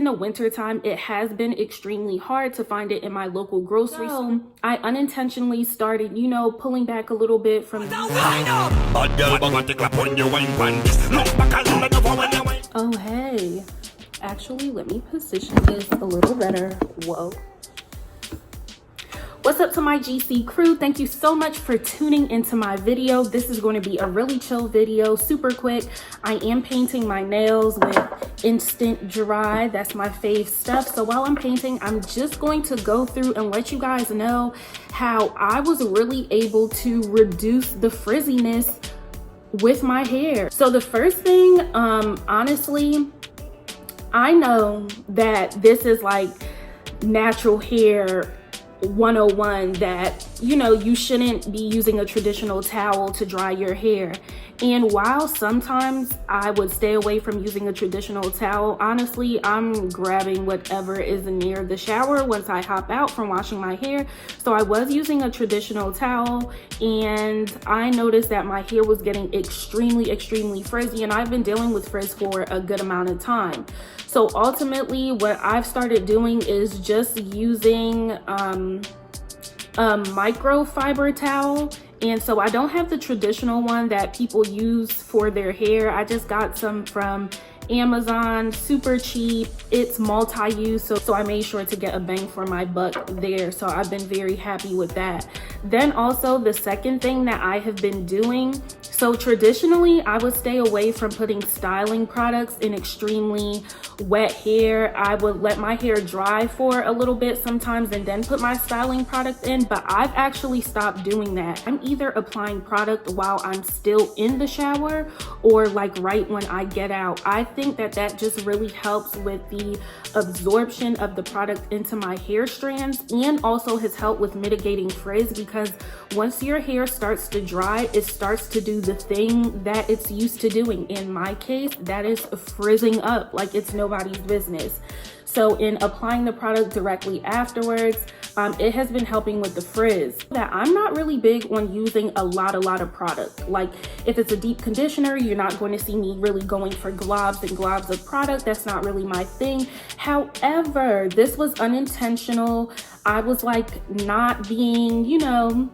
In the wintertime, it has been extremely hard to find it in my local grocery store. I unintentionally started, you know, pulling back a little bit from oh hey, actually let me position this a little better. Whoa. What's up to my GC crew? Thank you so much for tuning into my video. This is going to be a really chill video, super quick. I am painting my nails with instant dry. That's my fave stuff. So while I'm painting, I'm just going to go through and let you guys know how I was really able to reduce the frizziness with my hair. So the first thing, honestly, I know that this is like natural hair 101, that you know you shouldn't be using a traditional towel to dry your hair. And while sometimes I would stay away from using a traditional towel, honestly, I'm grabbing whatever is near the shower once I hop out from washing my hair. So I was using a traditional towel and I noticed that my hair was getting extremely frizzy, and I've been dealing with frizz for a good amount of time. So ultimately what I've started doing is just using a microfiber towel. And so I don't have the traditional one that people use for their hair. I just got some from Amazon, super cheap. It's multi-use, so I made sure to get a bang for my buck there. So I've been very happy with that. Then also the second thing that I have been doing, so traditionally I would stay away from putting styling products in extremely wet hair. I would let my hair dry for a little bit sometimes and then put my styling product in, but I've actually stopped doing that. I'm either applying product while I'm still in the shower or like right when I get out. I think that that just really helps with the absorption of the product into my hair strands, and also has helped with mitigating frizz, because once your hair starts to dry, it starts to do the thing that it's used to doing. In my case, that is frizzing up like it's nobody's business. So in applying the product directly afterwards, it has been helping with the frizz. That I'm not really big on using a lot of product. Like if it's a deep conditioner, you're not going to see me really going for globs and globs of product. That's not really my thing. However, this was unintentional. I was like not being, you know,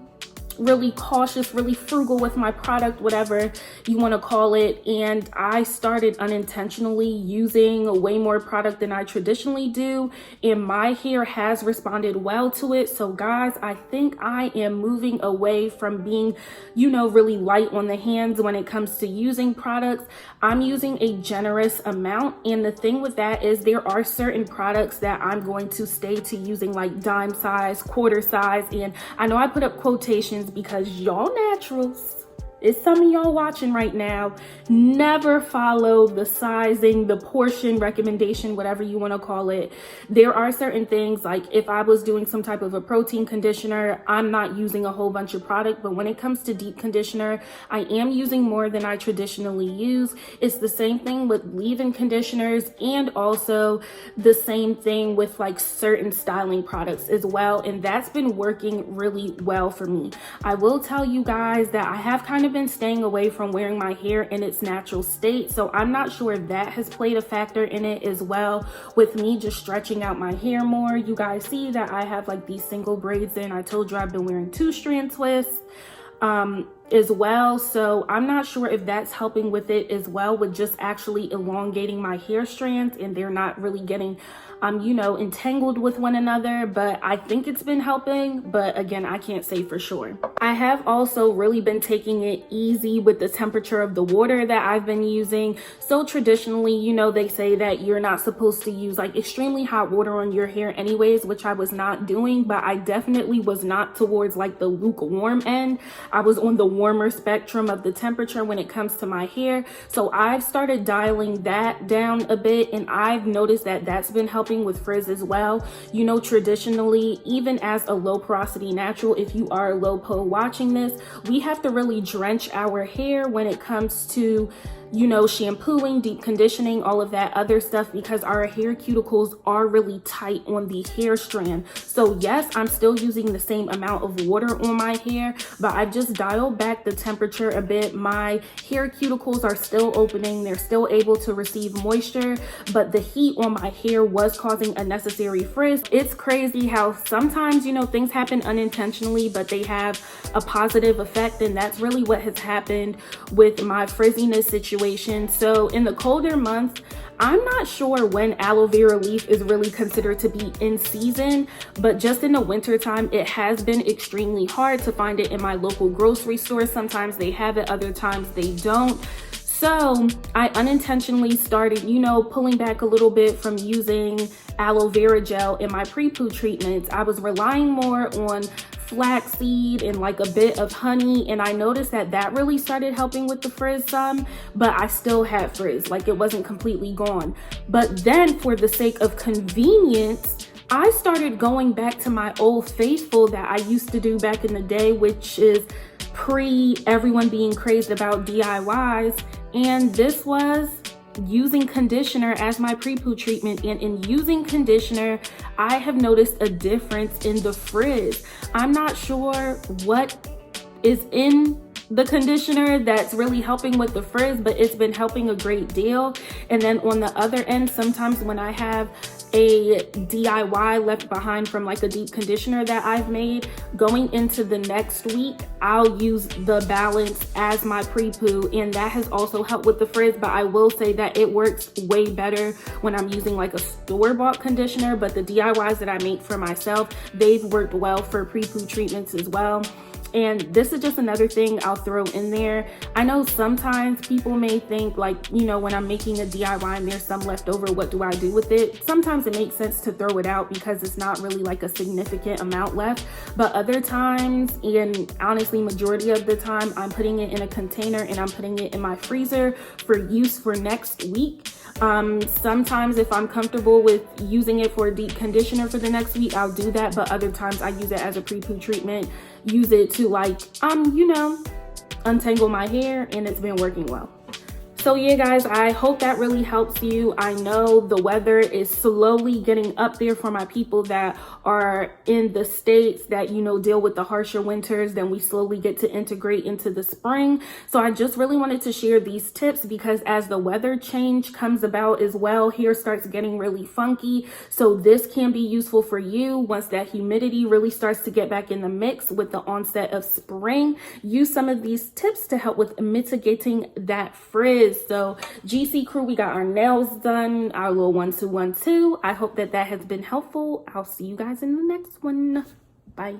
really cautious, really frugal with my product, whatever you want to call it, and I started unintentionally using way more product than I traditionally do, and my hair has responded well to it. So guys, I think I am moving away from being, you know, really light on the hands when it comes to using products. I'm using a generous amount, and the thing with that is there are certain products that I'm going to stay to using, like dime size, quarter size, and I know I put up quotations because y'all naturals, it's some of y'all watching right now, never follow the sizing, the portion recommendation, whatever you want to call it. There are certain things, like if I was doing some type of a protein conditioner, I'm not using a whole bunch of product, but when it comes to deep conditioner, I am using more than I traditionally use. It's the same thing with leave-in conditioners, and also the same thing with like certain styling products as well, and that's been working really well for me. I will tell you guys that I have kind of been staying away from wearing my hair in its natural state, so I'm not sure if that has played a factor in it as well, with me just stretching out my hair more. You guys see that I have like these single braids in. I told you I've been wearing 2-strand twists as well, so I'm not sure if that's helping with it as well, with just actually elongating my hair strands and they're not really getting you know, entangled with one another. But I think it's been helping, but again, I can't say for sure. I have also really been taking it easy with the temperature of the water that I've been using. So traditionally, you know, they say that you're not supposed to use like extremely hot water on your hair anyways, which I was not doing, but I definitely was not towards like the lukewarm end. I was on the warmer spectrum of the temperature when it comes to my hair. So I've started dialing that down a bit, and I've noticed that that's been helping with frizz as well. You know, traditionally, even as a low porosity natural, if you are low po watching this, we have to really drench our hair when it comes to you know, shampooing, deep conditioning, all of that other stuff, because our hair cuticles are really tight on the hair strand. So yes, I'm still using the same amount of water on my hair, but I've just dialed back the temperature a bit. My hair cuticles are still opening, they're still able to receive moisture, but the heat on my hair was causing unnecessary frizz. It's crazy how sometimes, you know, things happen unintentionally, but they have a positive effect, and that's really what has happened with my frizziness situation. So in the colder months, I'm not sure when aloe vera leaf is really considered to be in season, but just in the winter time, it has been extremely hard to find it in my local grocery store. Sometimes they have it, other times they don't. So I unintentionally started, you know, pulling back a little bit from using aloe vera gel in my pre-poo treatments. I was relying more on flaxseed and like a bit of honey, and I noticed that that really started helping with the frizz some, but I still had frizz, like it wasn't completely gone. But then for the sake of convenience, I started going back to my old faithful that I used to do back in the day, which is pre everyone being crazed about DIYs, and this was using conditioner as my pre-poo treatment. And in using conditioner, I have noticed a difference in the frizz. I'm not sure what is in the conditioner that's really helping with the frizz, but it's been helping a great deal. And then on the other end, sometimes when I have a DIY left behind from like a deep conditioner that I've made, going into the next week, I'll use the balance as my pre-poo, and that has also helped with the frizz. But I will say that it works way better when I'm using like a store-bought conditioner, but the DIYs that I make for myself, they've worked well for pre-poo treatments as well. And this is just another thing I'll throw in there. I know sometimes people may think like, you know, when I'm making a DIY and there's some left over, what do I do with it? Sometimes it makes sense to throw it out because it's not really like a significant amount left. But other times, and honestly majority of the time, I'm putting it in a container and I'm putting it in my freezer for use for next week. Sometimes if I'm comfortable with using it for a deep conditioner for the next week, I'll do that. But other times I use it as a pre-poo treatment, use it to like, you know, untangle my hair, and it's been working well. So yeah, guys, I hope that really helps you. I know the weather is slowly getting up there for my people that are in the states that, you know, deal with the harsher winters. Then we slowly get to integrate into the spring. So I just really wanted to share these tips because as the weather change comes about as well, hair starts getting really funky. So this can be useful for you once that humidity really starts to get back in the mix with the onset of spring. Use some of these tips to help with mitigating that frizz. So GC crew, we got our nails done, our little 1-2-1-2. I hope that that has been helpful. I'll see you guys in the next one. Bye.